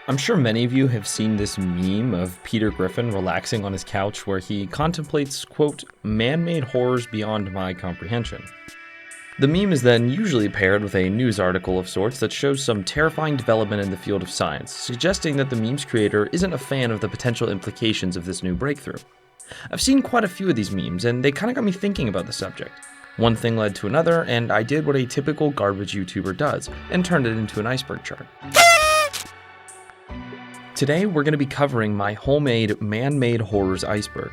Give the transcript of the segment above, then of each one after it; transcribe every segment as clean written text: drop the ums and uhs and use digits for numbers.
I'm sure many of you have seen this meme of Peter Griffin relaxing on his couch where he contemplates, quote, man-made horrors beyond my comprehension. The meme is then usually paired with a news article of sorts that shows some terrifying development in the field of science, suggesting that the meme's creator isn't a fan of the potential implications of this new breakthrough. I've seen quite a few of these memes, and they kinda got me thinking about the subject. One thing led to another, and I did what a typical garbage YouTuber does, and turned it into an iceberg chart. Today, we're going to be covering my homemade man-made horrors iceberg.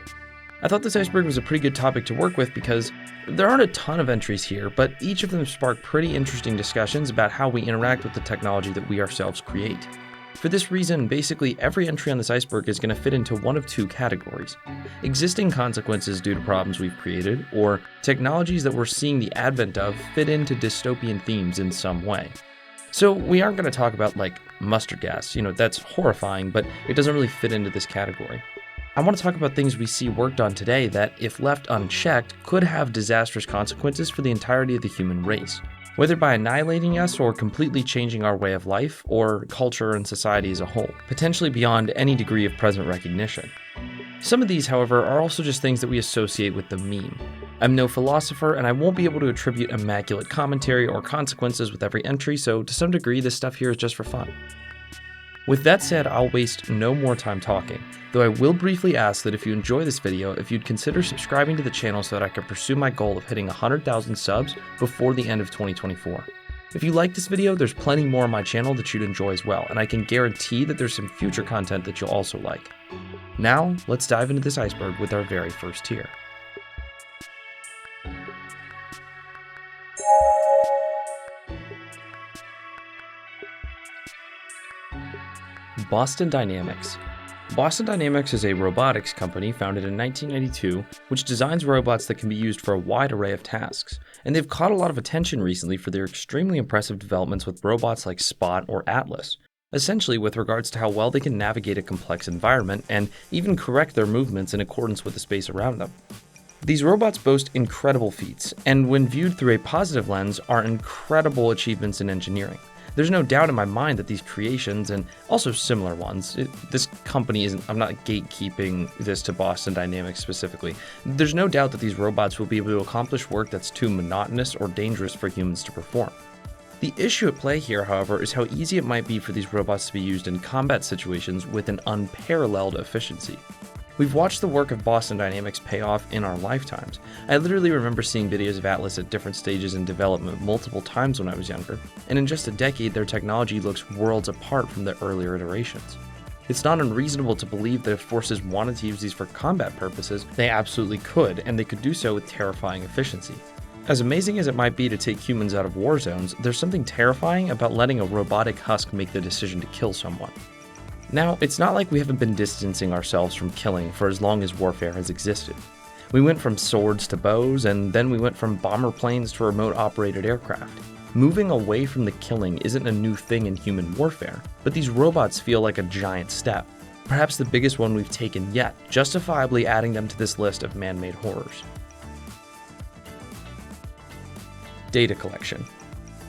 I thought this iceberg was a pretty good topic to work with because there aren't a ton of entries here, but each of them spark pretty interesting discussions about how we interact with the technology that we ourselves create. For this reason, basically every entry on this iceberg is going to fit into one of two categories: existing consequences due to problems we've created, or technologies that we're seeing the advent of fit into dystopian themes in some way. So we aren't going to talk about like mustard gas, that's horrifying, but it doesn't really fit into this category. I want to talk about things we see worked on today that, if left unchecked, could have disastrous consequences for the entirety of the human race, whether by annihilating us or completely changing our way of life or culture and society as a whole, potentially beyond any degree of present recognition. Some of these, however, are also just things that we associate with the meme. I'm no philosopher, and I won't be able to attribute immaculate commentary or consequences with every entry, so to some degree this stuff here is just for fun. With that said, I'll waste no more time talking, though I will briefly ask that if you enjoy this video, if you'd consider subscribing to the channel so that I can pursue my goal of hitting 100,000 subs before the end of 2024. If you like this video, there's plenty more on my channel that you'd enjoy as well, and I can guarantee that there's some future content that you'll also like. Now, let's dive into this iceberg with our very first tier. Boston Dynamics. Boston Dynamics is a robotics company founded in 1992, which designs robots that can be used for a wide array of tasks, and they've caught a lot of attention recently for their extremely impressive developments with robots like Spot or Atlas, essentially with regards to how well they can navigate a complex environment and even correct their movements in accordance with the space around them. These robots boast incredible feats, and when viewed through a positive lens, are incredible achievements in engineering. There's no doubt in my mind that these creations, and also similar ones, this company isn't, I'm not gatekeeping this to Boston Dynamics specifically. There's no doubt that these robots will be able to accomplish work that's too monotonous or dangerous for humans to perform. The issue at play here, however, is how easy it might be for these robots to be used in combat situations with an unparalleled efficiency. We've watched the work of Boston Dynamics pay off in our lifetimes. I literally remember seeing videos of Atlas at different stages in development multiple times when I was younger, and in just a decade their technology looks worlds apart from the earlier iterations. It's not unreasonable to believe that if forces wanted to use these for combat purposes, they absolutely could, and they could do so with terrifying efficiency. As amazing as it might be to take humans out of war zones, there's something terrifying about letting a robotic husk make the decision to kill someone. Now, it's not like we haven't been distancing ourselves from killing for as long as warfare has existed. We went from swords to bows, and then we went from bomber planes to remote-operated aircraft. Moving away from the killing isn't a new thing in human warfare, but these robots feel like a giant step, perhaps the biggest one we've taken yet, justifiably adding them to this list of man-made horrors. Data collection.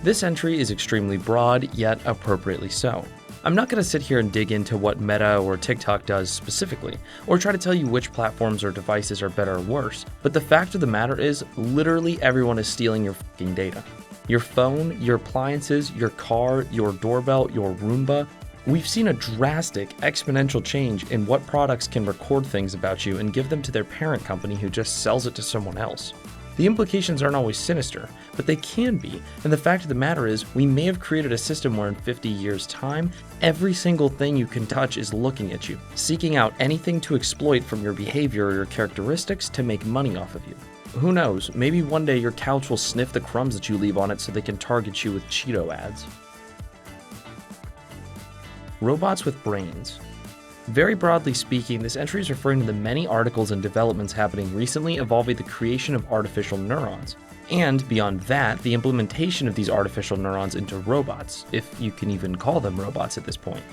This entry is extremely broad, yet appropriately so. I'm not going to sit here and dig into what Meta or TikTok does specifically, or try to tell you which platforms or devices are better or worse, but the fact of the matter is, literally everyone is stealing your fucking data. Your phone, your appliances, your car, your doorbell, your Roomba. We've seen a drastic, exponential change in what products can record things about you and give them to their parent company who just sells it to someone else. The implications aren't always sinister, but they can be, and the fact of the matter is, we may have created a system where in 50 years' time, every single thing you can touch is looking at you, seeking out anything to exploit from your behavior or your characteristics to make money off of you. Who knows, maybe one day your couch will sniff the crumbs that you leave on it so they can target you with Cheeto ads. Robots with brains. Very broadly speaking, this entry is referring to the many articles and developments happening recently involving the creation of artificial neurons, and beyond that, the implementation of these artificial neurons into robots, if you can even call them robots at this point.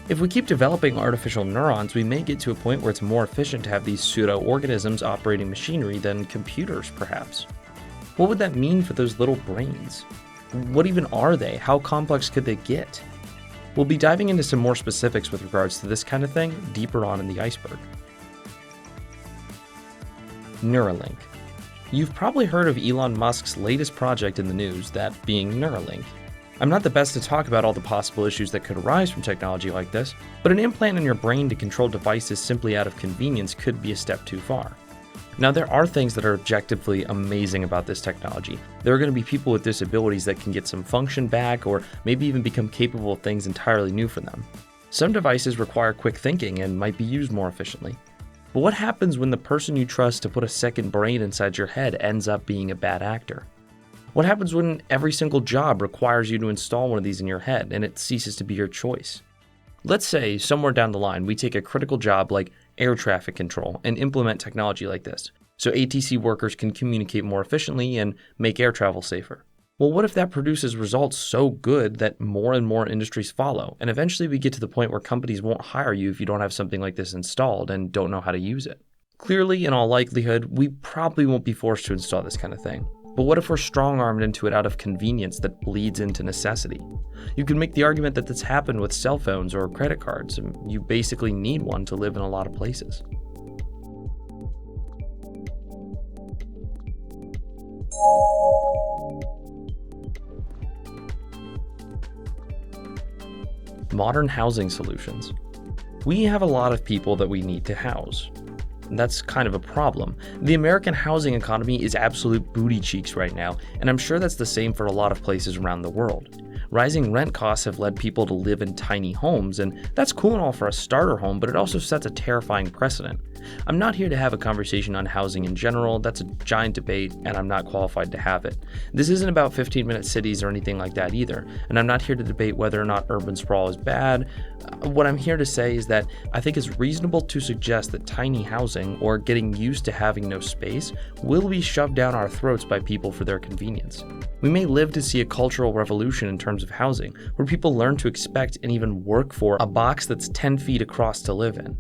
If we keep developing artificial neurons, we may get to a point where it's more efficient to have these pseudo-organisms operating machinery than computers, perhaps. What would that mean for those little brains? What even are they? How complex could they get? We'll be diving into some more specifics with regards to this kind of thing deeper on in the iceberg. Neuralink. You've probably heard of Elon Musk's latest project in the news, that being Neuralink. I'm not the best to talk about all the possible issues that could arise from technology like this, but an implant in your brain to control devices simply out of convenience could be a step too far. Now, there are things that are objectively amazing about this technology. There are going to be people with disabilities that can get some function back or maybe even become capable of things entirely new for them. Some devices require quick thinking and might be used more efficiently. But what happens when the person you trust to put a second brain inside your head ends up being a bad actor? What happens when every single job requires you to install one of these in your head and it ceases to be your choice? Let's say somewhere down the line we take a critical job like air traffic control and implement technology like this, so ATC workers can communicate more efficiently and make air travel safer. Well, what if that produces results so good that more and more industries follow, and eventually we get to the point where companies won't hire you if you don't have something like this installed and don't know how to use it? Clearly, in all likelihood, we probably won't be forced to install this kind of thing. But what if we're strong-armed into it out of convenience that bleeds into necessity? You can make the argument that this happened with cell phones or credit cards, and you basically need one to live in a lot of places. Modern housing solutions. We have a lot of people that we need to house. That's kind of a problem. The American housing economy is absolute booty cheeks right now, and I'm sure that's the same for a lot of places around the world. Rising rent costs have led people to live in tiny homes, and that's cool and all for a starter home, but it also sets a terrifying precedent. I'm not here to have a conversation on housing in general. That's a giant debate, and I'm not qualified to have it. This isn't about 15-minute cities or anything like that either, and I'm not here to debate whether or not urban sprawl is bad. What I'm here to say is that I think it's reasonable to suggest that tiny housing, or getting used to having no space, will be shoved down our throats by people for their convenience. We may live to see a cultural revolution in terms of housing, where people learn to expect and even work for a box that's 10 feet across to live in.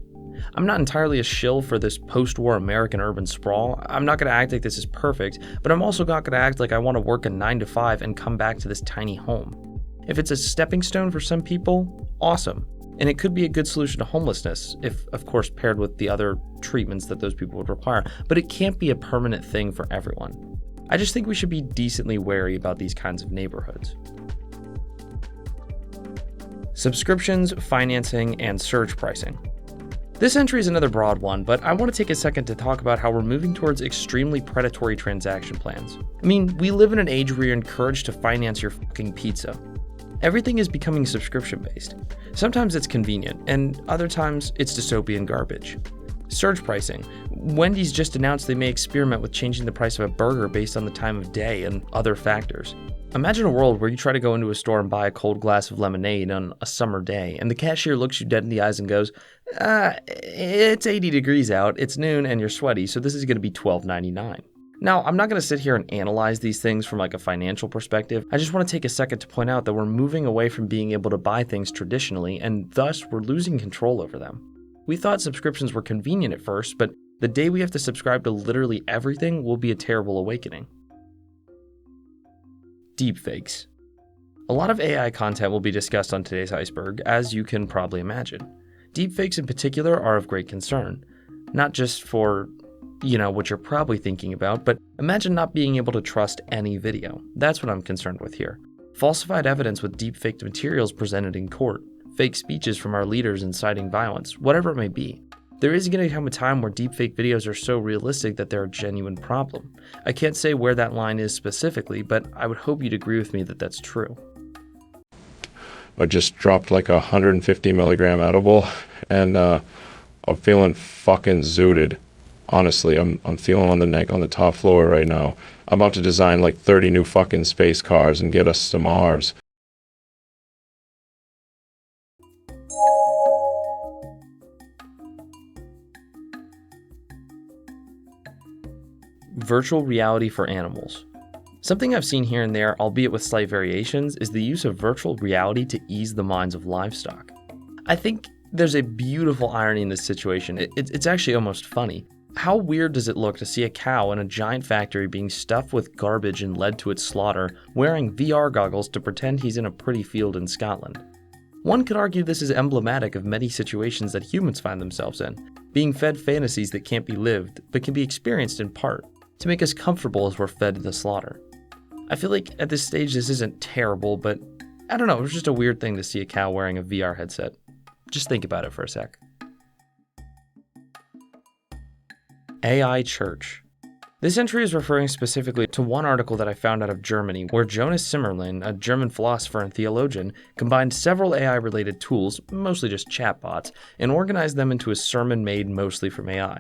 I'm not entirely a shill for this post-war American urban sprawl. I'm not going to act like this is perfect, but I'm also not going to act like I want to work a 9 to 5 and come back to this tiny home. If it's a stepping stone for some people, awesome. And it could be a good solution to homelessness, if of course paired with the other treatments that those people would require, but it can't be a permanent thing for everyone. I just think we should be decently wary about these kinds of neighborhoods. Subscriptions, financing, and surge pricing. This entry is another broad one, but I want to take a second to talk about how we're moving towards extremely predatory transaction plans. I mean, we live in an age where you're encouraged to finance your fucking pizza. Everything is becoming subscription-based. Sometimes it's convenient, and other times it's dystopian garbage. Surge pricing. Wendy's just announced they may experiment with changing the price of a burger based on the time of day and other factors. Imagine a world where you try to go into a store and buy a cold glass of lemonade on a summer day, and the cashier looks you dead in the eyes and goes, it's 80 degrees out, it's noon, and you're sweaty, so this is going to be $12.99. Now, I'm not going to sit here and analyze these things from like a financial perspective. I just want to take a second to point out that we're moving away from being able to buy things traditionally, and thus we're losing control over them. We thought subscriptions were convenient at first, but the day we have to subscribe to literally everything will be a terrible awakening. Deepfakes. A lot of AI content will be discussed on today's iceberg, as you can probably imagine. Deepfakes in particular are of great concern, not just for what you're probably thinking about, but imagine not being able to trust any video. That's what I'm concerned with here. Falsified evidence with deepfaked materials presented in court, fake speeches from our leaders inciting violence, whatever it may be. There is going to come a time where deepfake videos are so realistic that they're a genuine problem. I can't say where that line is specifically, but I would hope you'd agree with me that that's true. I just dropped like 150 milligram edible, and I'm feeling fucking zooted. Honestly, I'm feeling on the neck on the top floor right now. I'm about to design like 30 new fucking space cars and get us to Mars. Virtual reality for animals. Something I've seen here and there, albeit with slight variations, is the use of virtual reality to ease the minds of livestock. I think there's a beautiful irony in this situation. It's actually almost funny. How weird does it look to see a cow in a giant factory being stuffed with garbage and led to its slaughter, wearing VR goggles to pretend he's in a pretty field in Scotland? One could argue this is emblematic of many situations that humans find themselves in, being fed fantasies that can't be lived, but can be experienced in part, to make us comfortable as we're fed to the slaughter. I feel like at this stage this isn't terrible, but I don't know, it's just a weird thing to see a cow wearing a VR headset. Just think about it for a sec. AI Church. This entry is referring specifically to one article that I found out of Germany, where Jonas Simmerlin, a German philosopher and theologian, combined several AI-related tools, mostly just chatbots, and organized them into a sermon made mostly from AI.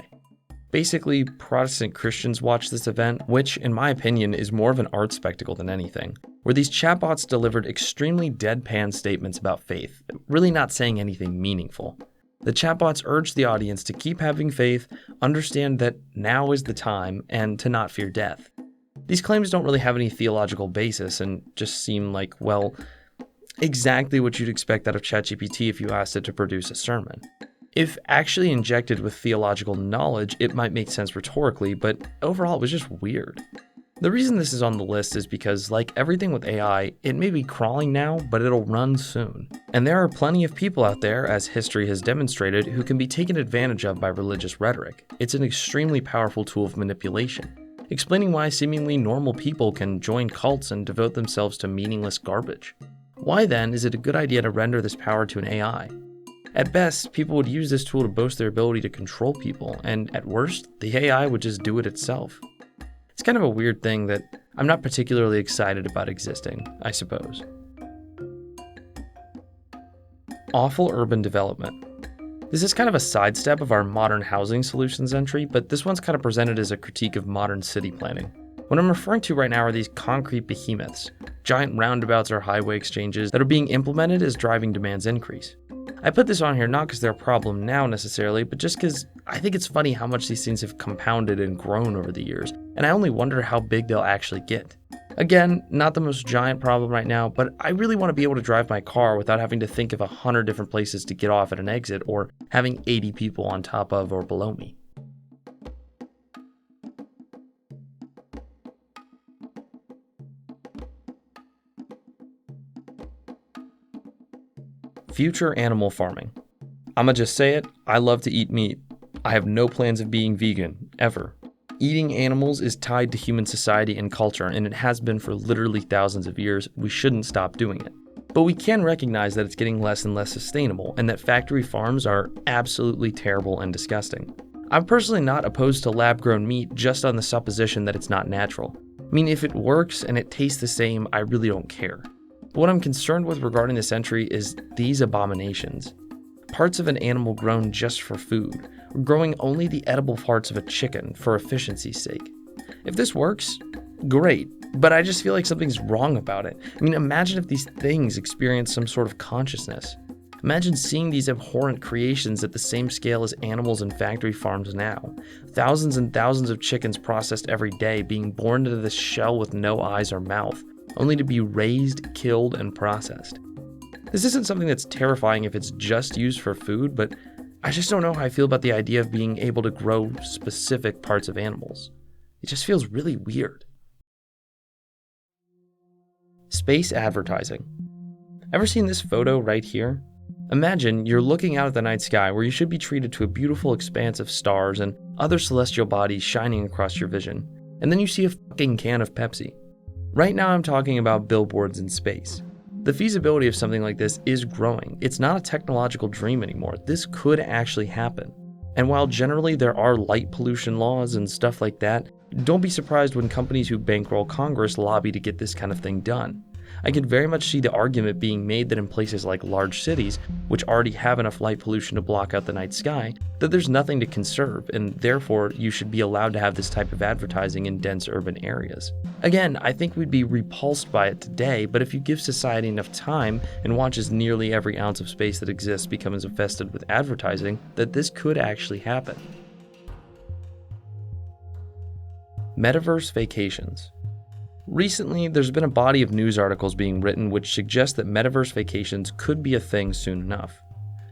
Basically, Protestant Christians watched this event, which, in my opinion, is more of an art spectacle than anything, where these chatbots delivered extremely deadpan statements about faith, really not saying anything meaningful. The chatbots urged the audience to keep having faith, understand that now is the time, and to not fear death. These claims don't really have any theological basis and just seem like, well, exactly what you'd expect out of ChatGPT if you asked it to produce a sermon. If actually injected with theological knowledge, it might make sense rhetorically, but overall it was just weird. The reason this is on the list is because, like everything with AI, it may be crawling now, but it'll run soon. And there are plenty of people out there, as history has demonstrated, who can be taken advantage of by religious rhetoric. It's an extremely powerful tool of manipulation, explaining why seemingly normal people can join cults and devote themselves to meaningless garbage. Why then is it a good idea to render this power to an AI? At best, people would use this tool to boast their ability to control people, and at worst, the AI would just do it itself. It's kind of a weird thing that I'm not particularly excited about existing, I suppose. Awful urban development. This is kind of a sidestep of our modern housing solutions entry, but this one's kind of presented as a critique of modern city planning. What I'm referring to right now are these concrete behemoths, giant roundabouts or highway exchanges that are being implemented as driving demands increase. I put this on here not because they're a problem now necessarily, but just because I think it's funny how much these things have compounded and grown over the years, and I only wonder how big they'll actually get. Again, not the most giant problem right now, but I really want to be able to drive my car without having to think of 100 different places to get off at an exit or having 80 people on top of or below me. Future animal farming. I'ma just say it, I love to eat meat. I have no plans of being vegan, ever. Eating animals is tied to human society and culture, and it has been for literally thousands of years. We shouldn't stop doing it. But we can recognize that it's getting less and less sustainable, and that factory farms are absolutely terrible and disgusting. I'm personally not opposed to lab-grown meat just on the supposition that it's not natural. I mean, if it works and it tastes the same, I really don't care. But what I'm concerned with regarding this entry is these abominations. Parts of an animal grown just for food, or growing only the edible parts of a chicken for efficiency's sake. If this works, great, but I just feel like something's wrong about it. I mean, imagine if these things experience some sort of consciousness. Imagine seeing these abhorrent creations at the same scale as animals in factory farms now. Thousands and thousands of chickens processed every day being born into this shell with no eyes or mouth, only to be raised, killed, and processed. This isn't something that's terrifying if it's just used for food, but I just don't know how I feel about the idea of being able to grow specific parts of animals. It just feels really weird. Space advertising. Ever seen this photo right here? Imagine you're looking out at the night sky where you should be treated to a beautiful expanse of stars and other celestial bodies shining across your vision, and then you see a fucking can of Pepsi. Right now I'm talking about billboards in space. The feasibility of something like this is growing. It's not a technological dream anymore. This could actually happen. And while generally there are light pollution laws and stuff like that, don't be surprised when companies who bankroll Congress lobby to get this kind of thing done. I could very much see the argument being made that in places like large cities, which already have enough light pollution to block out the night sky, that there's nothing to conserve, and therefore you should be allowed to have this type of advertising in dense urban areas. Again, I think we'd be repulsed by it today, but if you give society enough time and watch as nearly every ounce of space that exists becomes infested with advertising, that this could actually happen. Metaverse vacations. Recently, there's been a body of news articles being written which suggest that metaverse vacations could be a thing soon enough.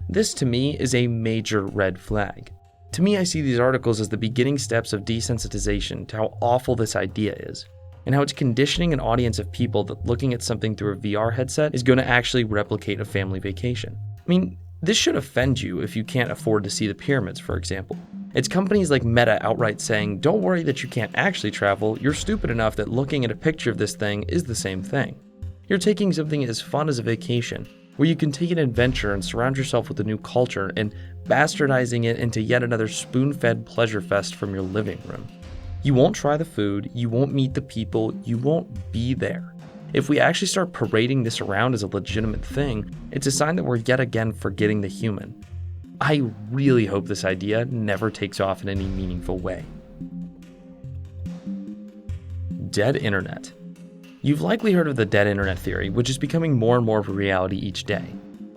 This, to me, is a major red flag. To me, I see these articles as the beginning steps of desensitization to how awful this idea is. and how it's conditioning an audience of people that looking at something through a VR headset is going to actually replicate a family vacation. I mean, this should offend you if you can't afford to see the pyramids, for example. It's companies like Meta outright saying, don't worry that you can't actually travel, you're stupid enough that looking at a picture of this thing is the same thing. You're taking something as fun as a vacation, where you can take an adventure and surround yourself with a new culture and bastardizing it into yet another spoon-fed pleasure fest from your living room. You won't try the food, you won't meet the people, you won't be there. If we actually start parading this around as a legitimate thing, it's a sign that we're yet again forgetting the human. I really hope this idea never takes off in any meaningful way. Dead internet. You've likely heard of the dead internet theory, which is becoming more and more of a reality each day.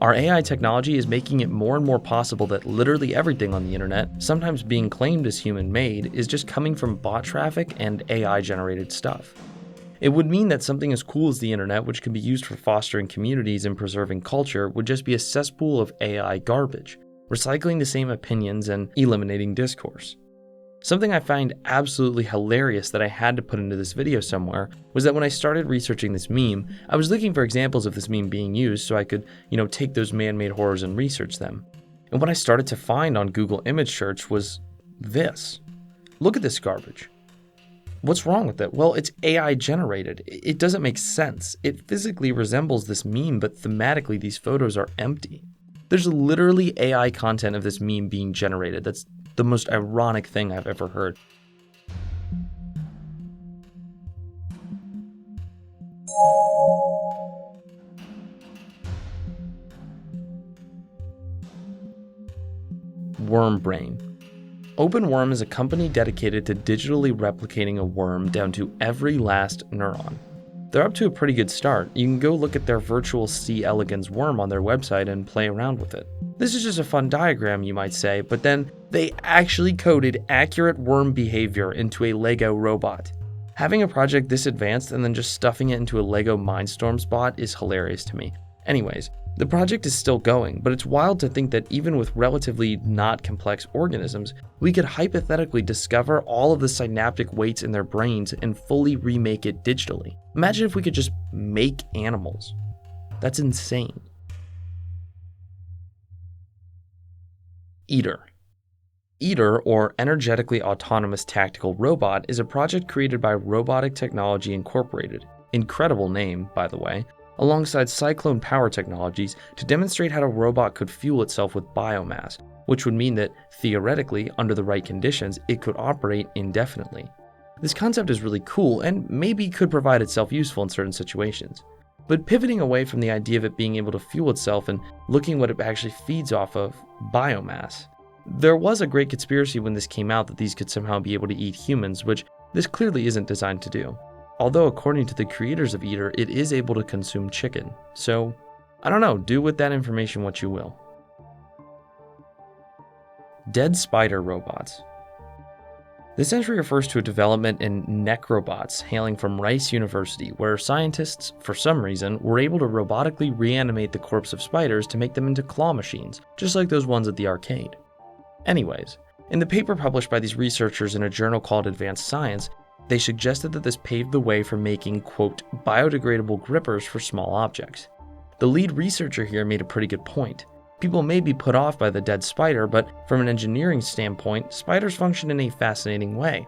Our AI technology is making it more and more possible that literally everything on the internet, sometimes being claimed as human-made, is just coming from bot traffic and AI-generated stuff. It would mean that something as cool as the internet, which can be used for fostering communities and preserving culture, would just be a cesspool of AI garbage, recycling the same opinions and eliminating discourse. Something I find absolutely hilarious that I had to put into this video somewhere was that when I started researching this meme, I was looking for examples of this meme being used so I could, take those man-made horrors and research them. And what I started to find on Google image search was this. Look at this garbage. What's wrong with it? Well, it's AI generated. It doesn't make sense. It physically resembles this meme, but thematically these photos are empty. There's literally AI content of this meme being generated. That's the most ironic thing I've ever heard. Worm brain. OpenWorm is a company dedicated to digitally replicating a worm down to every last neuron. They're up to a pretty good start. You can go look at their virtual C. elegans worm on their website and play around with it. This is just a fun diagram, you might say, but then they actually coded accurate worm behavior into a Lego robot. Having a project this advanced and then just stuffing it into a Lego Mindstorms bot is hilarious to me. Anyways, the project is still going, but it's wild to think that even with relatively not complex organisms, we could hypothetically discover all of the synaptic weights in their brains and fully remake it digitally. Imagine if we could just make animals. That's insane. Eater. Eater, or Energetically Autonomous Tactical Robot, is a project created by Robotic Technology Incorporated, incredible name, by the way, alongside Cyclone Power Technologies to demonstrate how a robot could fuel itself with biomass, which would mean that, theoretically, under the right conditions, it could operate indefinitely. This concept is really cool and maybe could provide itself useful in certain situations. But pivoting away from the idea of it being able to fuel itself and looking what it actually feeds off of, biomass. There was a great conspiracy when this came out that these could somehow be able to eat humans, which this clearly isn't designed to do. Although according to the creators of Eater, it is able to consume chicken. So, I don't know, do with that information what you will. Dead spider robots. This entry refers to a development in necrobots hailing from Rice University, where scientists, for some reason, were able to robotically reanimate the corpse of spiders to make them into claw machines, just like those ones at the arcade. Anyways, in the paper published by these researchers in a journal called Advanced Science, they suggested that this paved the way for making, quote, biodegradable grippers for small objects. The lead researcher here made a pretty good point. People may be put off by the dead spider, but from an engineering standpoint, spiders function in a fascinating way.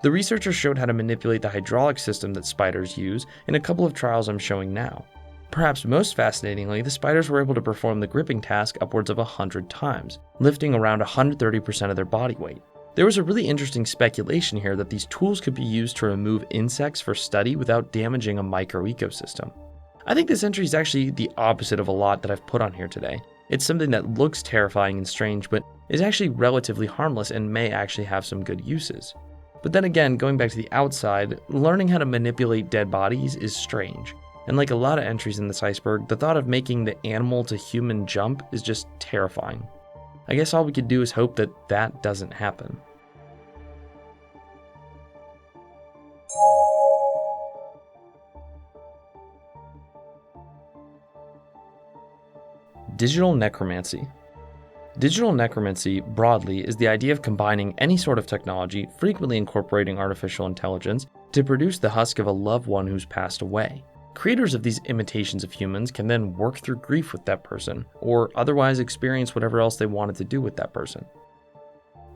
The researchers showed how to manipulate the hydraulic system that spiders use in a couple of trials I'm showing now. Perhaps most fascinatingly, the spiders were able to perform the gripping task upwards of 100 times, lifting around 130% of their body weight. There was a really interesting speculation here that these tools could be used to remove insects for study without damaging a microecosystem. I think this entry is actually the opposite of a lot that I've put on here today. It's something that looks terrifying and strange, but is actually relatively harmless and may actually have some good uses. But then again, going back to the outside, learning how to manipulate dead bodies is strange. And like a lot of entries in this iceberg, the thought of making the animal to human jump is just terrifying. I guess all we could do is hope that that doesn't happen. Digital necromancy. Digital necromancy, broadly, is the idea of combining any sort of technology, frequently incorporating artificial intelligence, to produce the husk of a loved one who's passed away. Creators of these imitations of humans can then work through grief with that person, or otherwise experience whatever else they wanted to do with that person.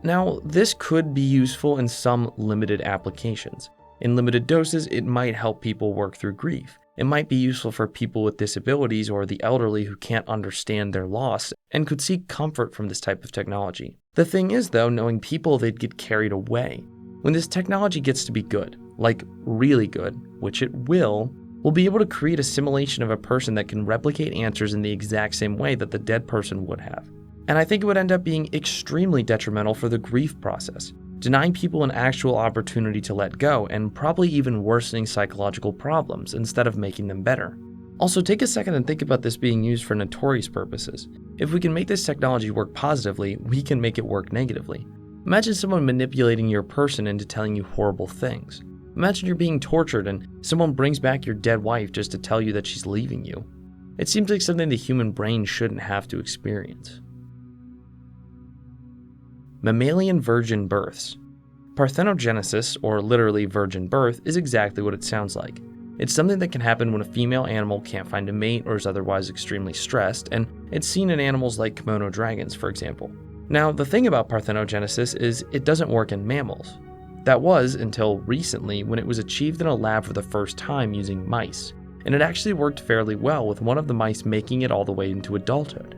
Now, this could be useful in some limited applications. In limited doses, it might help people work through grief. It might be useful for people with disabilities or the elderly who can't understand their loss and could seek comfort from this type of technology. The thing is, though, knowing people, they'd get carried away. When this technology gets to be good, like really good, which it will, we'll be able to create a simulation of a person that can replicate answers in the exact same way that the dead person would have. And I think it would end up being extremely detrimental for the grief process, denying people an actual opportunity to let go and probably even worsening psychological problems instead of making them better. Also, take a second and think about this being used for notorious purposes. If we can make this technology work positively, we can make it work negatively. Imagine someone manipulating your person into telling you horrible things. Imagine you're being tortured and someone brings back your dead wife just to tell you that she's leaving you. It seems like something the human brain shouldn't have to experience. Mammalian virgin births. Parthenogenesis, or literally virgin birth, is exactly what it sounds like. It's something that can happen when a female animal can't find a mate or is otherwise extremely stressed, and it's seen in animals like kimono dragons, for example. Now, the thing about parthenogenesis is it doesn't work in mammals. That was until recently when it was achieved in a lab for the first time using mice, and it actually worked fairly well with one of the mice making it all the way into adulthood.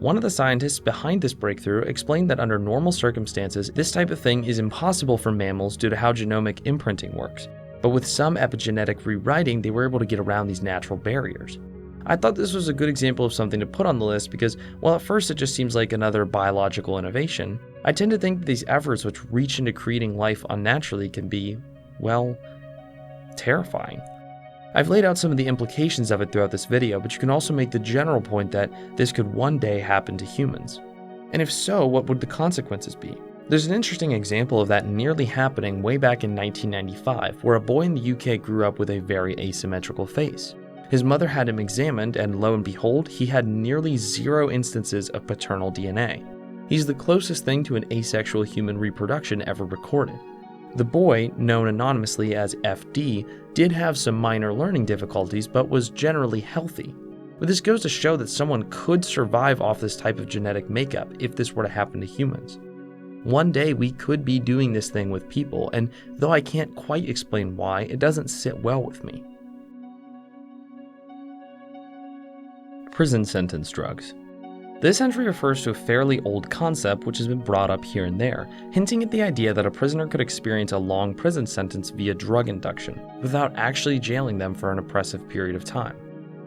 One of the scientists behind this breakthrough explained that under normal circumstances, this type of thing is impossible for mammals due to how genomic imprinting works, but with some epigenetic rewriting, they were able to get around these natural barriers. I thought this was a good example of something to put on the list because, while at first it just seems like another biological innovation, I tend to think that these efforts which reach into creating life unnaturally can be, well, terrifying. I've laid out some of the implications of it throughout this video, but you can also make the general point that this could one day happen to humans. And if so, what would the consequences be? There's an interesting example of that nearly happening way back in 1995, where a boy in the UK grew up with a very asymmetrical face. His mother had him examined, and lo and behold, he had nearly 0 instances of paternal DNA. He's the closest thing to an asexual human reproduction ever recorded. The boy, known anonymously as FD, did have some minor learning difficulties, but was generally healthy. But this goes to show that someone could survive off this type of genetic makeup if this were to happen to humans. One day we could be doing this thing with people, and though I can't quite explain why, it doesn't sit well with me. Prison sentence drugs. This entry refers to a fairly old concept which has been brought up here and there, hinting at the idea that a prisoner could experience a long prison sentence via drug induction, without actually jailing them for an oppressive period of time.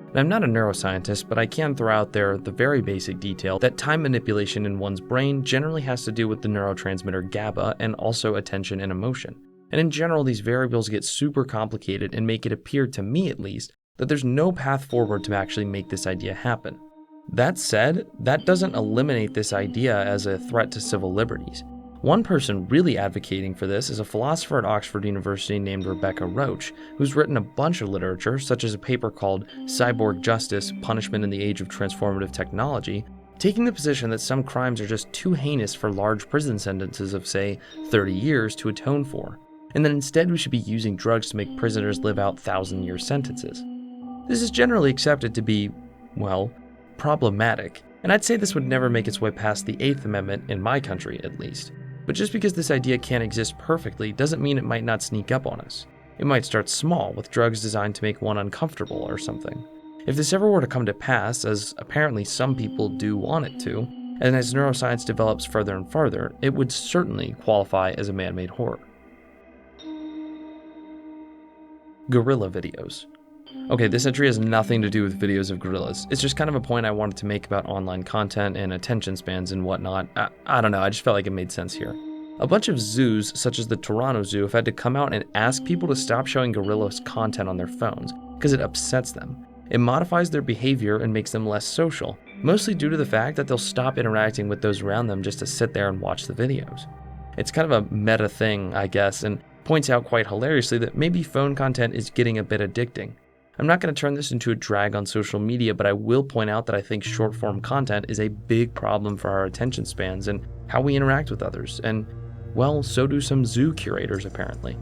And I'm not a neuroscientist, but I can throw out there the very basic detail that time manipulation in one's brain generally has to do with the neurotransmitter GABA and also attention and emotion. And in general, these variables get super complicated and make it appear, to me at least, that there's no path forward to actually make this idea happen. That said, that doesn't eliminate this idea as a threat to civil liberties. One person really advocating for this is a philosopher at Oxford University named Rebecca Roach, who's written a bunch of literature, such as a paper called Cyborg Justice: Punishment in the Age of Transformative Technology, taking the position that some crimes are just too heinous for large prison sentences of, say, 30 years to atone for, and that instead we should be using drugs to make prisoners live out 1,000-year sentences. This is generally accepted to be, well, problematic, and I'd say this would never make its way past the 8th Amendment in my country, at least. But just because this idea can't exist perfectly doesn't mean it might not sneak up on us. It might start small, with drugs designed to make one uncomfortable or something. If this ever were to come to pass, as apparently some people do want it to, and as neuroscience develops further and further, it would certainly qualify as a man-made horror. Gorilla videos. Okay, this entry has nothing to do with videos of gorillas. It's just kind of a point I wanted to make about online content and attention spans and whatnot. I don't know, I just felt like it made sense here. A bunch of zoos, such as the Toronto Zoo, have had to come out and ask people to stop showing gorillas content on their phones, because it upsets them. It modifies their behavior and makes them less social, mostly due to the fact that they'll stop interacting with those around them just to sit there and watch the videos. It's kind of a meta thing, I guess, and points out quite hilariously that maybe phone content is getting a bit addicting. I'm not going to turn this into a drag on social media, but I will point out that I think short-form content is a big problem for our attention spans and how we interact with others, and, well, so do some zoo curators apparently.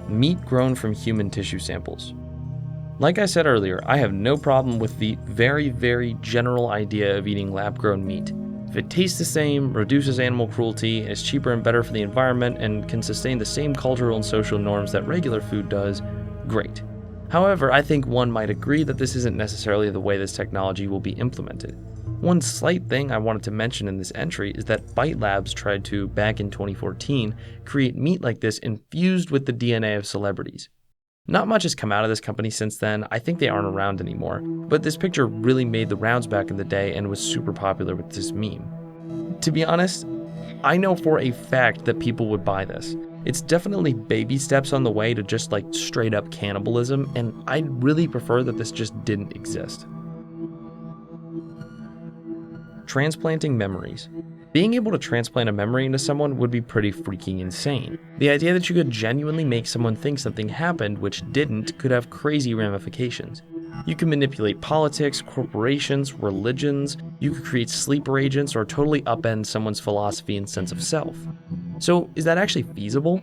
meat grown from human tissue samples. Like I said earlier, I have no problem with the very, very general idea of eating lab-grown meat. If it tastes the same, reduces animal cruelty, is cheaper and better for the environment, and can sustain the same cultural and social norms that regular food does, great. However, I think one might agree that this isn't necessarily the way this technology will be implemented. One slight thing I wanted to mention in this entry is that Bite Labs tried to, back in 2014, create meat like this infused with the DNA of celebrities. Not much has come out of this company since then. I think they aren't around anymore, but this picture really made the rounds back in the day and was super popular with this meme. To be honest, I know for a fact that people would buy this. It's definitely baby steps on the way to just like straight up cannibalism, and I'd really prefer that this just didn't exist. Transplanting memories. Being able to transplant a memory into someone would be pretty freaking insane. The idea that you could genuinely make someone think something happened which didn't could have crazy ramifications. You can manipulate politics, corporations, religions, you could create sleeper agents, or totally upend someone's philosophy and sense of self. So, is that actually feasible?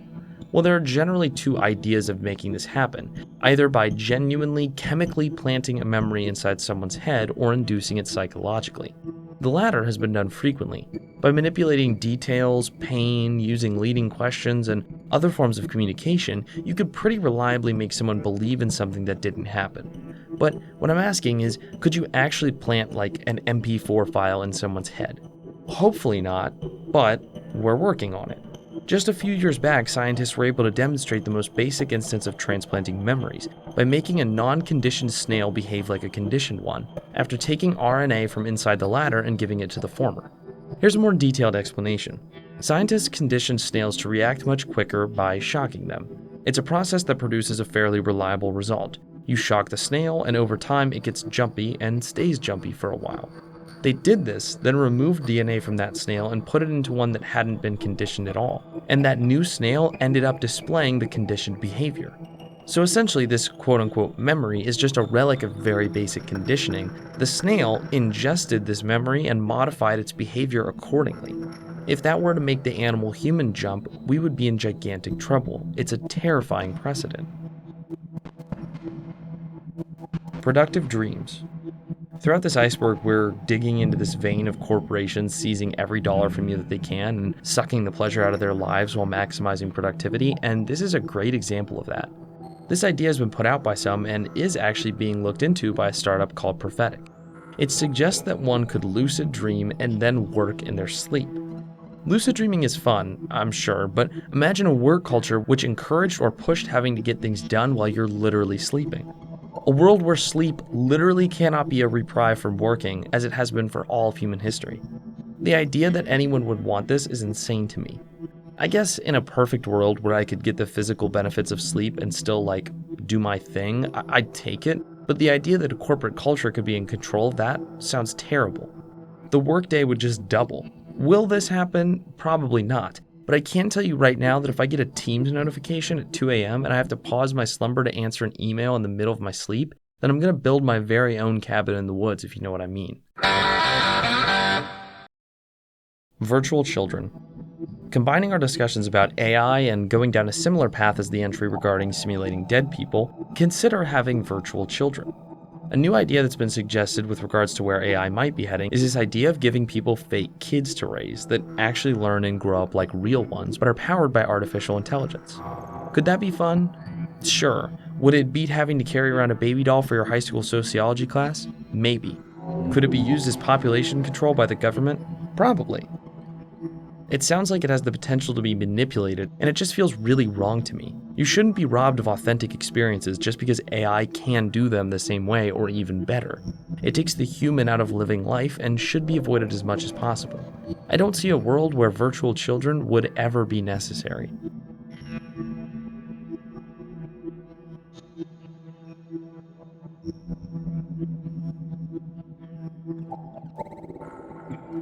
Well, there are generally two ideas of making this happen, either by genuinely chemically planting a memory inside someone's head or inducing it psychologically. The latter has been done frequently. By manipulating details, pain, using leading questions, and other forms of communication, you could pretty reliably make someone believe in something that didn't happen. But what I'm asking is, could you actually plant like an MP4 file in someone's head? Hopefully not, but we're working on it. Just a few years back, scientists were able to demonstrate the most basic instance of transplanting memories by making a non-conditioned snail behave like a conditioned one, after taking RNA from inside the latter and giving it to the former. Here's a more detailed explanation. Scientists conditioned snails to react much quicker by shocking them. It's a process that produces a fairly reliable result. You shock the snail, and over time it gets jumpy and stays jumpy for a while. They did this, then removed DNA from that snail and put it into one that hadn't been conditioned at all, and that new snail ended up displaying the conditioned behavior. So essentially, this quote-unquote memory is just a relic of very basic conditioning. The snail ingested this memory and modified its behavior accordingly. If that were to make the animal human jump, we would be in gigantic trouble. It's a terrifying precedent. Productive dreams. Throughout this iceberg, we're digging into this vein of corporations seizing every dollar from you that they can and sucking the pleasure out of their lives while maximizing productivity, and this is a great example of that. This idea has been put out by some and is actually being looked into by a startup called Prophetic. It suggests that one could lucid dream and then work in their sleep. Lucid dreaming is fun, I'm sure, but imagine a work culture which encouraged or pushed having to get things done while you're literally sleeping. A world where sleep literally cannot be a reprieve from working, as it has been for all of human history. The idea that anyone would want this is insane to me. I guess in a perfect world where I could get the physical benefits of sleep and still, do my thing, I'd take it, but the idea that a corporate culture could be in control of that sounds terrible. The workday would just double. Will this happen? Probably not. But I can tell you right now that if I get a Teams notification at 2 a.m. and I have to pause my slumber to answer an email in the middle of my sleep, then I'm going to build my very own cabin in the woods, if you know what I mean. Virtual children. Combining our discussions about AI and going down a similar path as the entry regarding simulating dead people, consider having virtual children. A new idea that's been suggested with regards to where AI might be heading is this idea of giving people fake kids to raise that actually learn and grow up like real ones but are powered by artificial intelligence. Could that be fun? Sure. Would it beat having to carry around a baby doll for your high school sociology class? Maybe. Could it be used as population control by the government? Probably. It sounds like it has the potential to be manipulated, and it just feels really wrong to me. You shouldn't be robbed of authentic experiences just because AI can do them the same way or even better. It takes the human out of living life and should be avoided as much as possible. I don't see a world where virtual children would ever be necessary.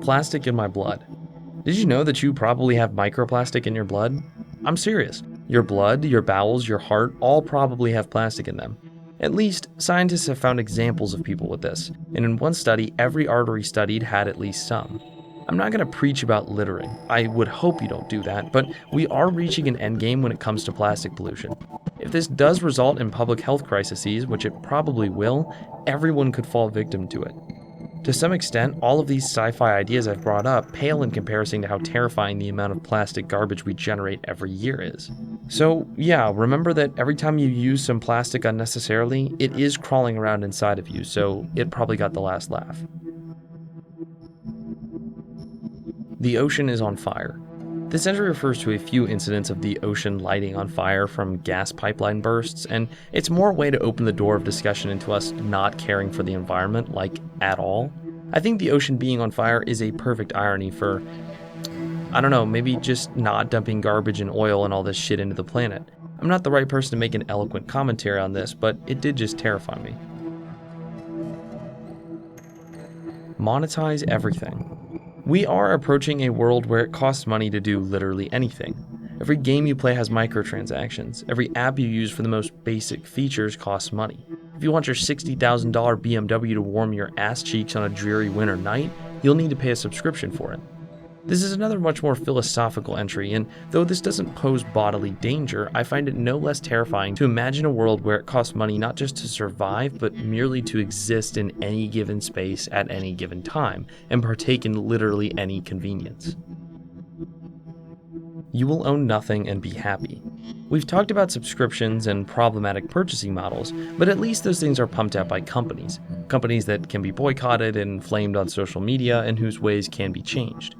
Plastic in my blood. Did you know that you probably have microplastic in your blood? I'm serious. Your blood, your bowels, your heart all probably have plastic in them. At least, scientists have found examples of people with this, and in one study, every artery studied had at least some. I'm not going to preach about littering. I would hope you don't do that, but we are reaching an endgame when it comes to plastic pollution. If this does result in public health crises, which it probably will, everyone could fall victim to it. To some extent, all of these sci-fi ideas I've brought up pale in comparison to how terrifying the amount of plastic garbage we generate every year is. So yeah, remember that every time you use some plastic unnecessarily, it is crawling around inside of you, so it probably got the last laugh. The ocean is on fire. This entry refers to a few incidents of the ocean lighting on fire from gas pipeline bursts, and it's more a way to open the door of discussion into us not caring for the environment, like, at all. I think the ocean being on fire is a perfect irony for, I don't know, maybe just not dumping garbage and oil and all this shit into the planet. I'm not the right person to make an eloquent commentary on this, but it did just terrify me. Monetize everything. We are approaching a world where it costs money to do literally anything. Every game you play has microtransactions. Every app you use for the most basic features costs money. If you want your $60,000 BMW to warm your ass cheeks on a dreary winter night, you'll need to pay a subscription for it. This is another much more philosophical entry, and though this doesn't pose bodily danger, I find it no less terrifying to imagine a world where it costs money not just to survive, but merely to exist in any given space at any given time, and partake in literally any convenience. You will own nothing and be happy. We've talked about subscriptions and problematic purchasing models, but at least those things are pumped out by companies that can be boycotted and flamed on social media and whose ways can be changed.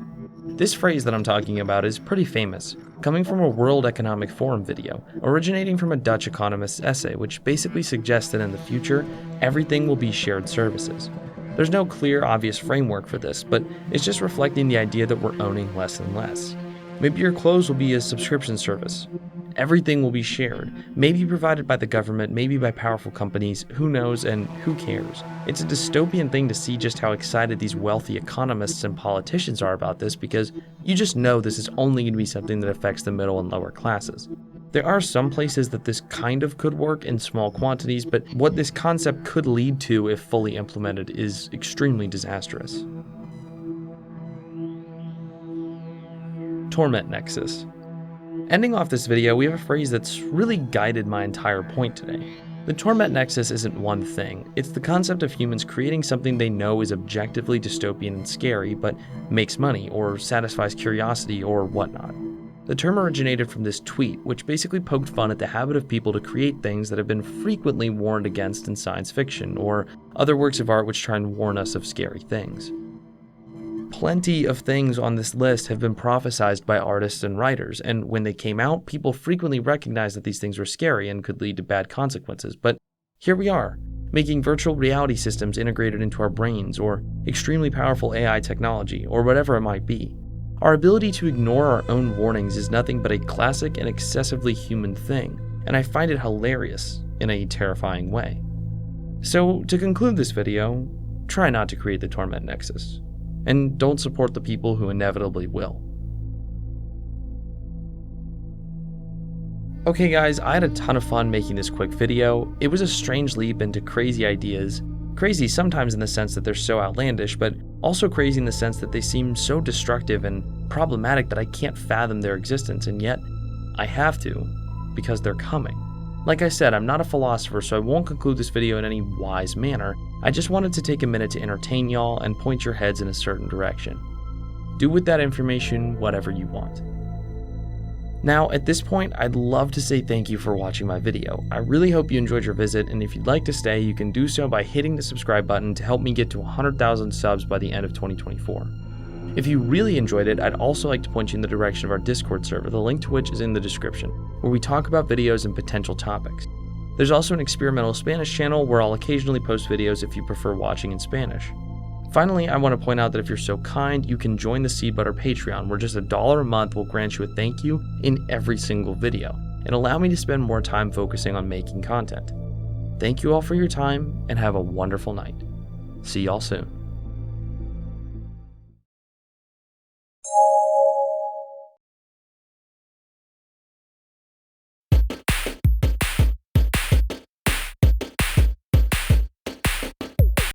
This phrase that I'm talking about is pretty famous, coming from a World Economic Forum video, originating from a Dutch economist's essay, which basically suggests that in the future, everything will be shared services. There's no clear, obvious framework for this, but it's just reflecting the idea that we're owning less and less. Maybe your clothes will be a subscription service. Everything will be shared, maybe provided by the government, maybe by powerful companies, who knows and who cares. It's a dystopian thing to see just how excited these wealthy economists and politicians are about this, because you just know this is only going to be something that affects the middle and lower classes. There are some places that this kind of could work in small quantities, but what this concept could lead to if fully implemented is extremely disastrous. Torment Nexus. Ending off this video, we have a phrase that's really guided my entire point today. The Torment Nexus isn't one thing, it's the concept of humans creating something they know is objectively dystopian and scary, but makes money, or satisfies curiosity, or whatnot. The term originated from this tweet, which basically poked fun at the habit of people to create things that have been frequently warned against in science fiction, or other works of art which try and warn us of scary things. Plenty of things on this list have been prophesized by artists and writers, and when they came out, people frequently recognized that these things were scary and could lead to bad consequences. But here we are, making virtual reality systems integrated into our brains, or extremely powerful AI technology, or whatever it might be. Our ability to ignore our own warnings is nothing but a classic and excessively human thing, and I find it hilarious in a terrifying way. So, to conclude this video, try not to create the Torment Nexus. And don't support the people who inevitably will. Okay guys, I had a ton of fun making this quick video. It was a strange leap into crazy ideas. Crazy sometimes in the sense that they're so outlandish, but also crazy in the sense that they seem so destructive and problematic that I can't fathom their existence, and yet I have to, because they're coming. Like I said, I'm not a philosopher, so I won't conclude this video in any wise manner. I just wanted to take a minute to entertain y'all and point your heads in a certain direction. Do with that information whatever you want. Now, at this point, I'd love to say thank you for watching my video. I really hope you enjoyed your visit, and if you'd like to stay, you can do so by hitting the subscribe button to help me get to 100,000 subs by the end of 2024. If you really enjoyed it, I'd also like to point you in the direction of our Discord server, the link to which is in the description, where we talk about videos and potential topics. There's also an experimental Spanish channel where I'll occasionally post videos if you prefer watching in Spanish. Finally, I want to point out that if you're so kind, you can join the SeedButter Patreon, where just $1 a month will grant you a thank you in every single video, and allow me to spend more time focusing on making content. Thank you all for your time, and have a wonderful night. See y'all soon.